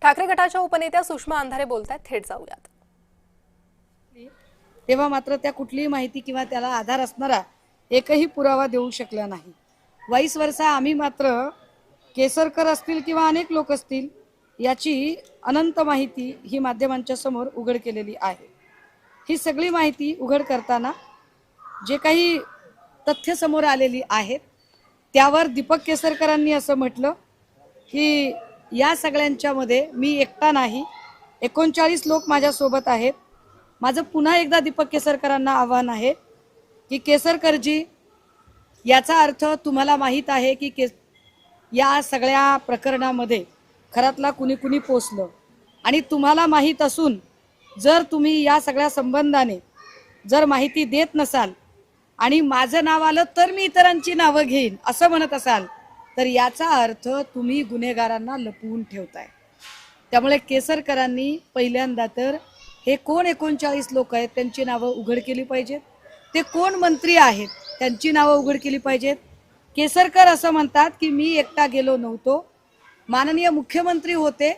ठाकरे गटाच्या उपनेत्या सुषमा अंधारे बोलतायत, थेट जाऊयात। तेव्हा मात्र त्या कुठलीही माहिती किंवा त्याला आधार असणारा एकही पुरावा देऊ शकला नाही। वाईस वर्षा आम्ही मात्र केसरकर असतील किंवा अनेक लोक असतील याची अनंत माहिती ही माध्यमांच्या समोर उघड केलेली आहे। ही सगळी माहिती उघड करताना जे काही तथ्य समोर आलेली आहेत त्यावर दीपक केसरकरांनी असं म्हटलं की या सगळ्यांच्या मध्ये मी एकटा नाही, 39 लोक माझ्या सोबत आहेत। माझं पुन्हा एकदा दीपक केसरकरांना आव्हान आहे की केसरकरजी, याचा अर्थ तुम्हाला माहित आहे की या सगळ्या प्रकरणामध्ये खरातला कुणी कुणी पोचलं आणि तुम्हाला माहित असून जर तुम्ही या सगळ्या संबंधाने जर माहिती देत नसाल आणि माझं नाव आलं तर मी इतरांची नावं घेईन असं म्हणत असाल तर याचा अर्थ तुम्ही गुन्हेगारांना लपवून ठेवताय। त्यामुळे केसरकरांनी पहिल्यांदा तर हे कोण 39 लोक आहेत त्यांची नावं उघड केली पाहिजेत, ते कोण मंत्री आहेत त्यांची नावं उघड केली पाहिजेत। केसरकर असं म्हणतात की मी एकटा गेलो नव्हतो, माननीय मुख्यमंत्री होते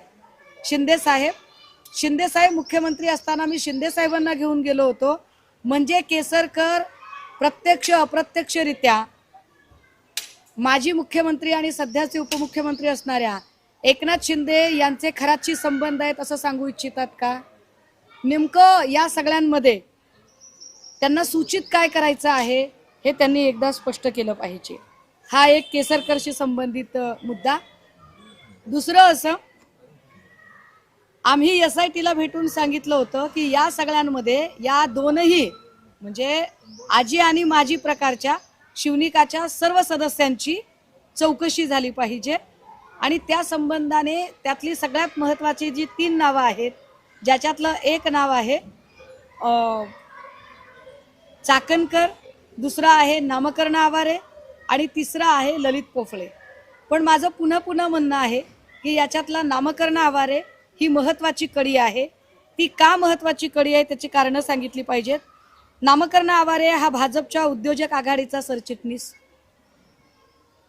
शिंदे साहेब मुख्यमंत्री असताना मी शिंदे साहेबांना घेऊन गेलो होतो। म्हणजे केसरकर प्रत्यक्ष अप्रत्यक्षरित्या माजी मुख्यमंत्री आणि सध्याचे उपमुख्यमंत्री असणाऱ्या एकनाथ शिंदे यांचे खरातशी संबंध आहेत असं सांगू इच्छितात का? नेमकं या सगळ्यांमध्ये त्यांना सूचित काय करायचं आहे हे त्यांनी एकदा स्पष्ट केलं पाहिजे। हा एक केसरकरशी संबंधित मुद्दा। दुसरं असं, आम्ही SITला भेटून सांगितलं होतं की या सगळ्यांमध्ये या दोनही म्हणजे आजी आणि माजी प्रकारच्या शिवनिकाच्या सर्व सदस्यांची चौकशी झाली पाहिजे आणि त्या संबंधाने त्यातली सगळ्यात महत्त्वाची जी 3 नावं आहेत ज्याच्यातलं एक नाव आहे चाकणकर, दुसरा आहे नामकर्ण आवारे आणि तिसरा आहे ललित पोफळे। पण माझं पुन्हा म्हणणं आहे की याच्यातला नामकर्ण आवारे ही महत्त्वाची कडी आहे। ती का महत्त्वाची कडी आहे त्याची कारणं सांगितली पाहिजेत। नामकर्ण आवारे हा भाजपच्या उद्योजक आघाडीचा सरचिटणीस,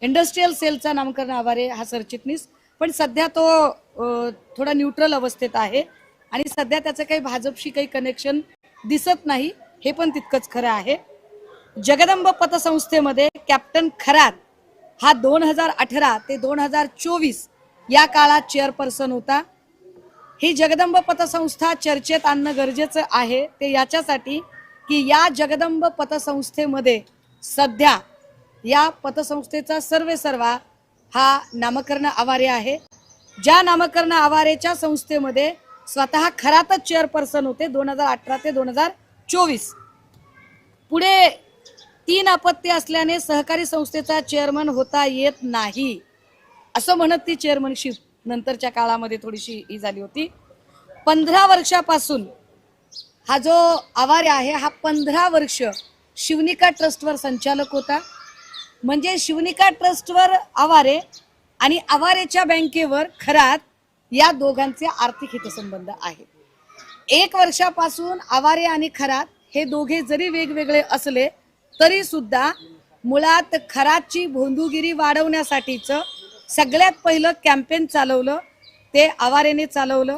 इंडस्ट्रियल सेलचा नामकर्ण आवारे हा सरचिटणीस, पण सध्या तो थोडा न्यूट्रल अवस्थेत आहे आणि सध्या त्याचं काही भाजपशी काही कनेक्शन दिसत नाही, हे पण तितकंच खरं आहे। जगदंब पतसंस्थेमध्ये कॅप्टन खरात हा 2018 ते 2024 या काळात चेअरपर्सन होता। ही जगदंब पतसंस्था चर्चेत आणणं गरजेचं आहे ते याच्यासाठी की या जगदंब पतसंस्थेमध्ये सध्या या पतसंस्थेचा सर्वेसर्वा हा नामकर्ण आवारे आहे। ज्या नामकर्ण आवारेच्या संस्थेमध्ये स्वतः खरातच चेअरपर्सन होते 2018 ते 2024। पुढे 3 अपत्य असल्याने सहकारी संस्थेचा चेअरमन होता येत नाही असं म्हणत ती चेअरमनशिप नंतरच्या काळामध्ये थोडीशी ही झाली होती। 15 वर्षापासून हा जो आवारे आहे हा 15 वर्ष शिवनिका ट्रस्टवर संचालक होता। म्हणजे शिवनिका ट्रस्टवर आवारे आणि आवारेच्या बँकेवर खरात या दोघांचे आर्थिक हितसंबंध आहेत। 1 वर्षापासून आवारे आणि खरात हे दोघे जरी वेगवेगळे असले तरी सुद्धा मुळात खरातची भोंदूगिरी वाढवण्यासाठीचं सगळ्यात पहिलं कॅम्पेन चालवलं ते आवारेने चालवलं।